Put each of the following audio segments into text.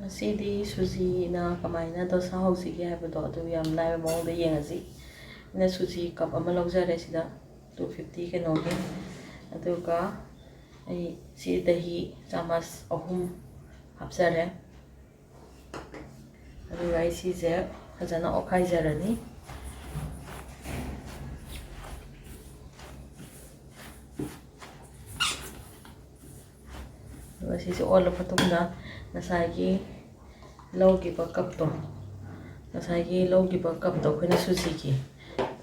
ꯉꯁꯤꯗꯤ ꯁꯨꯖꯤꯅ ꯀꯃꯥꯏꯅ ꯗꯣꯁꯥ ꯍꯧꯁꯤꯒꯦ ꯍꯥꯏꯕꯗꯣ ꯑꯗꯨ ꯌꯥꯝ ꯂꯥꯏꯕ ꯃꯑꯣꯡꯗ ꯌꯦꯡꯉꯁꯤ. ꯑꯩꯅ ꯁꯨꯖꯤ ꯀꯞ ꯑꯃ ꯂꯧꯖꯔꯦ, ꯁꯤꯗ 250 ꯀꯩꯅꯣꯒꯤ. ꯑꯗꯨꯒ ꯑꯩ ꯁꯤ ꯗꯍꯤ ꯆꯥꯃꯁ 3 ꯍꯥꯞꯆꯔꯦ. ꯑꯗꯨꯒ ꯑꯩ ꯁꯤꯁꯦ ꯐꯖꯅ ꯑꯣꯠꯈꯥꯏꯖꯔꯅꯤ. ꯑꯗꯨꯒ ꯁꯤꯁꯦ ꯑꯣꯠꯂ ꯃꯇꯨꯡꯗ ꯉꯁꯥꯏꯒꯤ ꯂꯧꯈꯤꯕ ꯀꯞꯇꯣ ꯑꯩꯈꯣꯏꯅ ꯁꯨꯖꯤꯒꯤ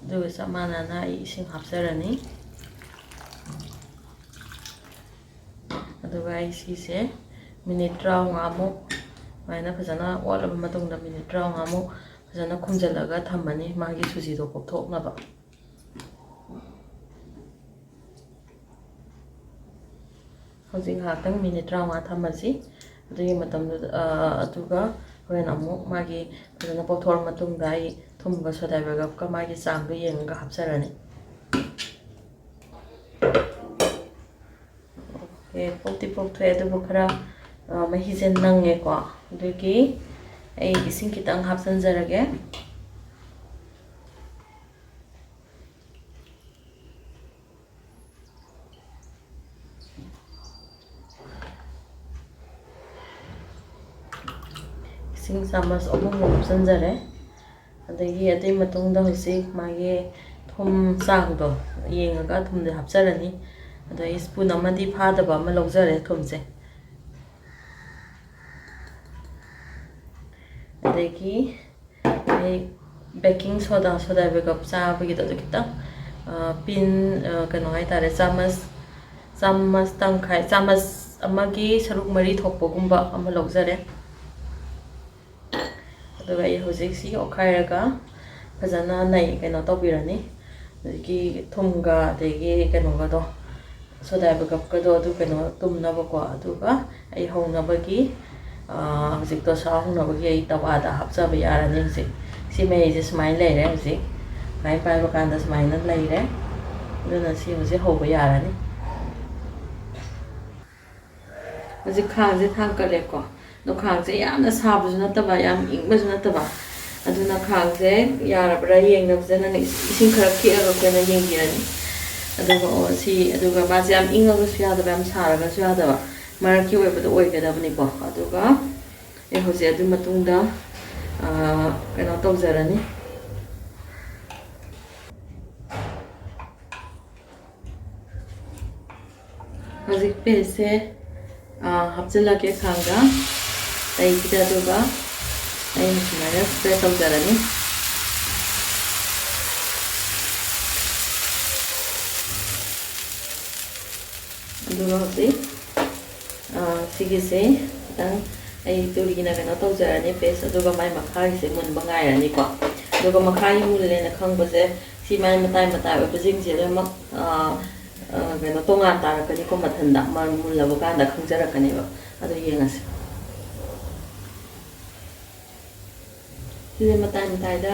ꯑꯗꯨꯒ ꯆꯞ ꯃꯥꯟꯅꯅ ꯑꯩ ꯏꯁꯤꯡ ꯍꯥꯞꯆꯔꯅꯤ. ꯑꯗꯨꯒ ꯑꯩ ꯁꯤꯁꯦ ꯃꯤꯅꯤꯠ 35ꯃꯨꯛ ꯁꯨꯃꯥꯏꯅ ꯐꯖꯅ ꯑꯣꯠꯂꯕ ꯃꯇꯨꯡꯗ ꯃꯤꯅꯤꯠ 35ꯃꯨꯛ ꯐꯖꯅ ꯈꯨꯝꯖꯤꯜꯂꯒ ꯊꯝꯃꯅꯤ, ꯃꯥꯒꯤ ꯁꯨꯖꯤꯗꯣ ꯄꯣꯞꯊꯣꯛꯅꯕ. ꯍꯧꯖꯤꯛ ꯉꯥꯏꯍꯥꯛꯇꯪ ꯃꯤꯅꯤꯠ 35 ꯊꯝꯃꯁꯤ. ꯑꯗꯨꯒꯤ ꯃꯇꯝꯗꯨꯗ ꯑꯗꯨꯒ ꯍꯣꯔꯦꯟ ꯑꯃꯨꯛ ꯃꯥꯒꯤ ꯐꯖꯅ ꯄꯣꯞꯊꯣꯛꯑ ꯃꯇꯨꯡꯗ ꯑꯩ ꯊꯨꯝꯒ ꯁꯣꯗꯥꯕꯥꯏꯒꯞꯀ ꯃꯥꯒꯤ ꯆꯥꯡꯗꯣ ꯌꯦꯡꯉꯒ ꯍꯥꯞꯆꯔꯅꯤ. ꯄꯣꯞꯇꯤ ꯄꯣꯞꯊꯣꯛꯑꯦ, ꯑꯗꯨꯕꯨ ꯈꯔ ꯃꯍꯤꯁꯦ ꯅꯪꯉꯦꯀꯣ. ꯑꯗꯨꯒꯤ ꯑꯩ ꯏꯁꯤꯡ ꯈꯤꯇꯪ ꯍꯥꯞꯆꯤꯟꯖꯔꯒꯦ. ꯏꯁꯤꯡ ꯆꯥꯃꯁ 3 ꯍꯥꯞꯆꯤꯟꯖꯔꯦ. ꯑꯗꯒꯤ ꯑꯗꯨꯒꯤ ꯃꯇꯨꯡꯗ ꯍꯧꯖꯤꯛ ꯃꯥꯒꯤ ꯊꯨꯝ ꯆꯥꯡꯗꯣ ꯌꯦꯡꯉꯒ ꯊꯨꯝꯗꯤ ꯍꯥꯞꯆꯔꯅꯤ. ꯑꯗꯣ ꯑꯩ ꯁ꯭ꯄꯨꯟ ꯑꯃꯗꯤ ꯐꯥꯗꯕ ꯑꯃ ꯂꯧꯖꯔꯦ ꯊꯨꯝꯁꯦ. ꯑꯗꯒꯤ ꯑꯩ ꯕꯦꯀꯤꯡ ꯁꯣꯗꯥꯕꯥꯏꯒꯞ ꯆꯥꯕꯒꯤꯗꯣ ꯑꯗꯨ ꯈꯤꯇꯪ ꯀꯩꯅꯣ ꯍꯥꯏꯇꯥꯔꯦ, ꯆꯥꯃꯁ ꯇꯪꯈꯥꯏ, ꯆꯥꯃꯁ ꯑꯃꯒꯤ ꯁꯔꯨꯛ 4 ꯊꯣꯛꯄꯒꯨꯝꯕ ꯑꯃ ꯂꯧꯖꯔꯦ. ꯑꯗꯨꯒ ꯑꯩ ꯍꯧꯖꯤꯛ ꯁꯤ ꯑꯣꯠꯈꯥꯏꯔꯒ ꯐꯖꯅ ꯀꯩꯅꯣ ꯇꯧꯕꯤꯔꯅꯤ. ꯍꯧꯖꯤꯛꯀꯤ ꯊꯨꯝꯒ ꯑꯗꯒꯤ ꯀꯩꯅꯣꯒꯗꯣ ꯁꯣꯗꯥꯕꯥꯏꯒꯞꯀꯗꯣ ꯑꯗꯨ ꯀꯩꯅꯣ ꯇꯨꯝꯅꯕꯀꯣ. ꯑꯗꯨꯒ ꯑꯩ ꯍꯧꯅꯕꯒꯤ ꯍꯧꯖꯤꯛ ꯗꯣꯁꯥ ꯍꯧꯅꯕꯒꯤ ꯑꯩ ꯇꯋꯥꯗ ꯍꯥꯞꯆꯕ ꯌꯥꯔꯅꯤ. ꯍꯧꯖꯤꯛ ꯁꯤ ꯃꯩꯁꯦ ꯁꯨꯃꯥꯏꯅ ꯂꯩꯔꯦ. ꯍꯧꯖꯤꯛ ꯁꯨꯃꯥꯏꯅ ꯄꯥꯏꯕ ꯀꯥꯟꯗ ꯁꯨꯃꯥꯏꯅ ꯂꯩꯔꯦ. ꯑꯗꯨꯅ ꯁꯤ ꯍꯧꯖꯤꯛ ꯍꯧꯕ ꯌꯥꯔꯅꯤ. ꯍꯧꯖꯤꯛ ꯈꯥꯡꯁꯦ ꯊꯥꯡꯀꯠꯂꯦꯀꯣ. ꯑꯗꯣ ꯈꯥꯡꯁꯦ ꯌꯥꯝꯅ ꯁꯥꯕꯁꯨ ꯅꯠꯇꯕ, ꯌꯥꯝ ꯏꯪꯕꯁꯨ ꯅꯠꯇꯕ. ꯑꯗꯨꯅ ꯈꯥꯡꯁꯦ ꯌꯥꯔꯕ꯭ꯔꯥ ꯌꯦꯡꯅꯕꯗꯅ ꯏꯁꯤꯡ ꯈꯔ ꯈꯤꯛꯑꯒ ꯑꯩꯈꯣꯏꯅ ꯌꯦꯡꯕꯤꯔꯅꯤ. ꯑꯗꯨꯒ ꯃꯥꯁꯦ ꯌꯥꯝ ꯏꯪꯉꯒꯁꯨ ꯌꯥꯗꯕ, ꯌꯥꯝ ꯁꯥꯔꯒꯁꯨ ꯌꯥꯗꯕ, ꯃꯔꯛꯀꯤ ꯑꯣꯏꯕꯗ ꯑꯣꯏꯒꯗꯕꯅꯤꯀꯣ. ꯑꯗꯨꯒ ꯑꯩ ꯍꯧꯖꯤꯛ ꯑꯗꯨ ꯃꯇꯨꯡꯗ ꯀꯩꯅꯣ ꯇꯧꯖꯔꯅꯤ. ꯍꯧꯖꯤꯛ ꯄꯦꯁꯁꯦ ꯍꯥꯞꯆꯤꯜꯂꯒꯦ ꯈꯥꯡꯗ ꯇꯩꯁꯤꯗ. ꯑꯗꯨꯒ ꯑꯩꯅ ꯁꯨꯃꯥꯏꯅ ꯁ꯭ꯄ꯭ꯔꯦꯗ ꯇꯧꯖꯔꯅꯤ. ꯑꯗꯨꯒ ꯍꯧꯖꯤꯛ ꯁꯤꯒꯤꯁꯦ ꯈꯤꯇꯪ ꯑꯩ ꯇꯨꯔꯤꯅ ꯀꯩꯅꯣ ꯇꯧꯖꯔꯅꯤ ꯄꯦꯁ. ꯑꯗꯨꯒ ꯃꯥꯏ ꯃꯈꯥꯒꯤꯁꯦ ꯃꯨꯟꯕ ꯉꯥꯏꯔꯅꯤꯀꯣ. ꯑꯗꯨꯒ ꯃꯈꯥꯒꯤ ꯃꯨꯜꯂꯦꯅ ꯈꯪꯕꯁꯦ ꯁꯤ ꯃꯥꯏ ꯃꯇꯥꯏ ꯑꯣꯏꯕꯁꯤꯡꯁꯦ ꯂꯣꯏꯅꯃꯛ ꯀꯩꯅꯣ ꯇꯣꯉꯥꯟ ꯇꯥꯔꯛꯀꯅꯤꯀꯣ. ꯃꯊꯟꯗ ꯃꯨꯜꯂꯕ ꯀꯥꯟꯗ ꯈꯪꯖꯔꯛꯀꯅꯦꯕ. ꯑꯗꯨ ꯌꯦꯡꯉꯁꯤ. ꯁꯤꯁꯦ ꯃꯇꯥꯏꯗ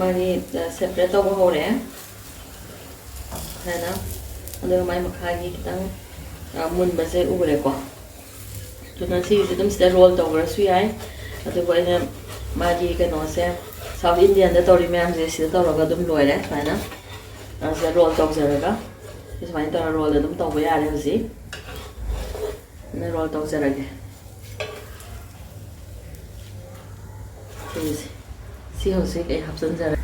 ꯃꯥꯒꯤ ꯁꯦꯄꯔꯦꯠ ꯇꯧꯕ ꯍꯧꯔꯛꯑꯦ ꯍꯥꯏꯅ. ꯑꯗꯨꯒ ꯃꯥꯏ ꯃꯈꯥꯒꯤ ꯈꯤꯇꯪ ꯃꯨꯟꯕꯁꯦ ꯎꯔꯦꯀꯣ. ꯑꯗꯨꯅ ꯁꯤꯒꯤꯁꯦ ꯑꯗꯨꯝ ꯁꯤꯗ ꯔꯣꯜ ꯇꯧꯈ꯭ꯔꯁꯨ ꯌꯥꯏ. ꯑꯗꯨꯕꯨ ꯑꯩꯅ ꯃꯥꯒꯤ ꯀꯩꯅꯣꯁꯦ ꯁꯥꯎꯠ ꯏꯟꯗꯤꯌꯥꯟꯗ ꯇꯧꯔꯤ ꯃꯌꯥꯝꯁꯦ ꯁꯤꯗ ꯇꯧꯔꯒ ꯑꯗꯨꯝ ꯂꯣꯏꯔꯦ. ꯁꯨꯃꯥꯏꯅ ꯁꯤꯗ ꯔꯣꯜ ꯇꯧꯖꯔꯒ ꯁꯨꯃꯥꯏꯅ ꯇꯧꯔ ꯔꯣꯜ ꯑꯗꯨꯝ ꯇꯧꯕ ꯌꯥꯔꯦ. ꯍꯧꯖꯤꯛ ꯑꯩꯅ ꯔꯣꯜ ꯇꯧꯖꯔꯒꯦ. ꯁꯤ ꯍꯧꯖꯤꯛ ꯑꯩ ꯍꯥꯞꯆꯤꯟꯖꯔꯦ.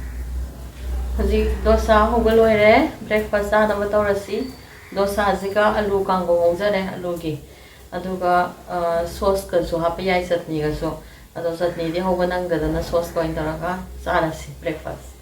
ꯍꯧꯖꯤꯛ ꯗꯣꯁꯥ ꯍꯧꯕ ꯂꯣꯏꯔꯦ. ꯕ꯭ꯔꯦꯛꯐꯥꯁ ꯆꯥꯅꯕ ꯇꯧꯔꯁꯤ. ꯗꯣꯁꯥꯁꯤꯒ ꯑꯂꯨ ꯀꯥꯡꯒꯧ ꯉꯧꯖꯔꯦ, ꯑꯂꯨꯒꯤ. ꯑꯗꯨꯒ ꯁꯣꯁꯀꯁꯨ ꯍꯥꯞꯄ ꯌꯥꯏ, ꯆꯠꯅꯤꯒꯁꯨ. ꯑꯗꯣ ꯆꯠꯅꯤꯗꯤ ꯍꯧꯕ ꯅꯪꯗꯗꯅ ꯁꯣꯁꯀ ꯑꯣꯏꯅ ꯇꯧꯔꯒ ꯆꯥꯔꯁꯤ ꯕ꯭ꯔꯦꯛꯐꯥꯁ.